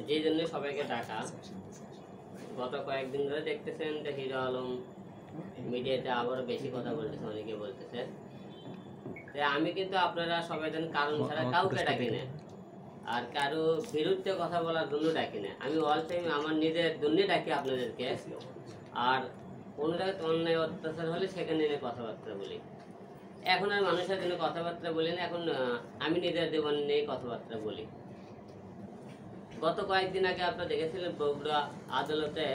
যে জন্য সবাইকে ডাকা, গত কয়েকদিন ধরে দেখতেছেন যে হিরো আলম মিডিয়াতে আবারও বেশি কথা বলতেছে, অনেকে বলতেছে যে আমি কিন্তু আপনারা সবাই জানেন কারণ ছাড়া কাউকে ডাকি না, আর কারো বিরুদ্ধে কথা বলার জন্য ডাকি না। আমি অল টাইম আমার নিজের জন্য ডাকি আপনাদেরকে, আর কোনো জায়গায় অন্যায় অত্যাচার হলে সেখানে এনে কথাবার্তা বলি। এখন আর মানুষের জন্য কথাবার্তা বলি না, এখন আমি নিজের জীবন নিয়ে কথাবার্তা বলি। গত কয়েকদিন আগে আপনারা দেখেছিলেন বগুড়া আদালতে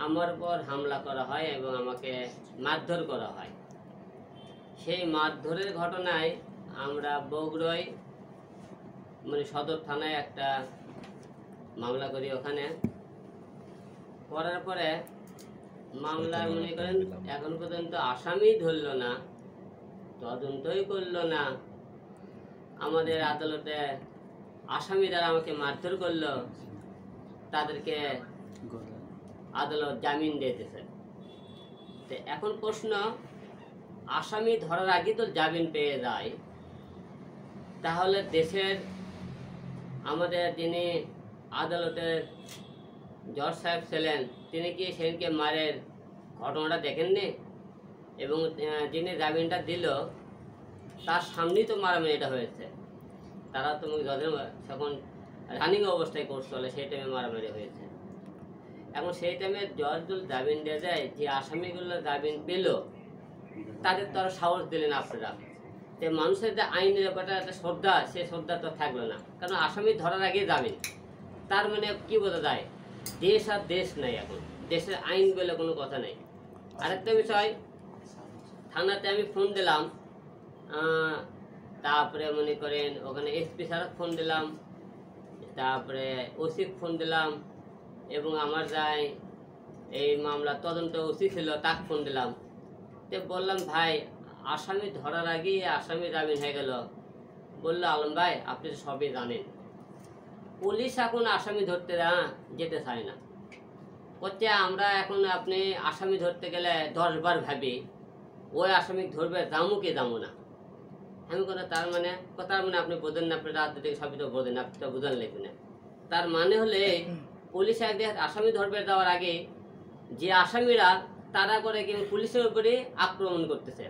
আমার উপর হামলা করা হয় এবং আমাকে মারধর করা হয়। সেই মারধরের ঘটনায় আমরা বগুড়ায় মানে সদর থানায় একটা মামলা করি। ওখানে করার পরে মামলা মনে করেন এখন পর্যন্ত আসামি ধরল না, তদন্তই করলো না। আমাদের আদালতে আসামি যারা আমাকে মারধর করলো তাদেরকে আদালত জামিন দিয়েছে। তো এখন প্রশ্ন, আসামি ধরার আগে তো জামিন পেয়ে যায়, তাহলে দেশের আমাদের যিনি আদালতের জজ সাহেব ছিলেন তিনি কি সেদিনকে মারের ঘটনাটা দেখেননি? এবং যিনি জামিনটা দিল তার সামনেই তো মারামারিটা হয়েছে। তারা তো জজের তখন রানিং অবস্থায় কোর্ট চলে, সেই টাইমে মারামারি হয়েছে। এখন সেই টাইমে জজ জামিন দিয়ে দেয়, যে আসামিগুলো জামিন পেল তাদের তো আর সাহস দিলেন আপনারা। তো মানুষের যে আইনের ব্যাপারটা একটা শ্রদ্ধা, সে শ্রদ্ধা তো থাকলো না, কারণ আসামি ধরার আগে জামিন। তার মানে কি বোঝা যায়, দেশ আর দেশ নাই, এখন দেশের আইন বলে কোনো কথা নেই। আরেকটা বিষয়, থানাতে আমি ফোন দিলাম, তারপরে মনে করেন ওখানে এসপি স্যার ফোন দিলাম, তারপরে ওসি ফোন দিলাম, এবং আমার যাই এই মামলা তদন্ত ওসি ছিল তাকে ফোন দিলাম। তো বললাম ভাই আসামি ধরার আগেই আসামি জামিন হয়ে গেল। বললো আলম ভাই আপনি সবই জানেন, পুলিশ এখন আসামি ধরতে যেতে চায় না, বলছে আমরা এখন আপনি আসামি ধরতে গেলে 10 বার ভাবি ওই আসামি ধরবে, যাবো কি যাবো না। আমি কোনো তার মানে আপনি বোঝেন না, আপনি রাজনীতি সবই তো বোঝেন, আপনি তো বোঝান লাগবে না। তার মানে হলে পুলিশ একদিন আসামি ধরবে যাওয়ার আগে যে আসামিরা তারা করে কি পুলিশের উপরে আক্রমণ করতেছে,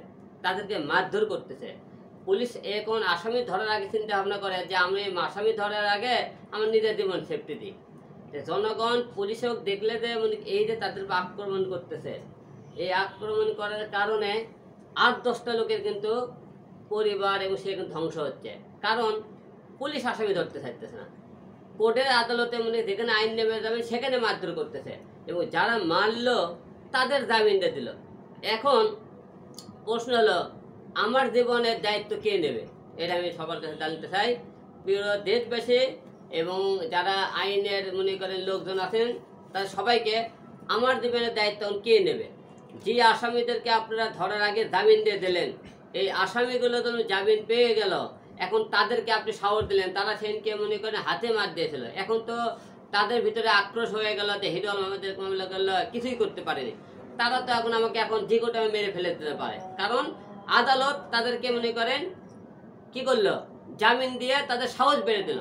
তাদেরকে মারধর করতেছে। পুলিশ এখন আসামি ধরার আগে চিন্তা ভাবনা করে যে আমি আসামি ধরার আগে আমার নিজের জীবন সেফটি দিই। জনগণ পুলিশও দেখলে যে মানে এই যে তাদের আক্রমণ করতেছে, এই আক্রমণ করার কারণে 8-10টা লোকের কিন্তু পরিবার এবং সে ধ্বংস হচ্ছে, কারণ পুলিশ আসামি ধরতে চাইতেছে না। কোর্টের আদালতে মানে যেখানে আইন নেমে যাবে সেখানে মারধর করতেছে, এবং যারা মারলো তাদের জামিনটা দিল। এখন প্রশ্ন হলো আমার জীবনের দায়িত্ব কে নেবে? এটা আমি সবার কাছে জানতে চাই। প্রিয় দেশবাসী এবং যারা আইনের মনে করেন লোকজন আছেন, তারা সবাইকে আমার জীবনের দায়িত্ব কে নেবে? যে আসামিদেরকে আপনারা ধরার আগে জামিন দিয়ে দিলেন, এই আসামিগুলো তো জামিন পেয়ে গেল, এখন তাদেরকে আপনি সাহস দিলেন, তারা সেদিনকে মনে করেন হাতে মার দিয়েছিল। এখন তো তাদের ভিতরে আক্রোশ হয়ে গেল যে হিরো আলম আমাদের মামলা করলো, কিছুই করতে পারেনি। তারা তো এখন আমাকে এখন যে কোটা মেরে ফেলে দিতে পারে, কারণ আদালত তাদেরকে মনে করেন কি করলো, জামিন দিয়ে তাদের সাহস বেড়ে দিল।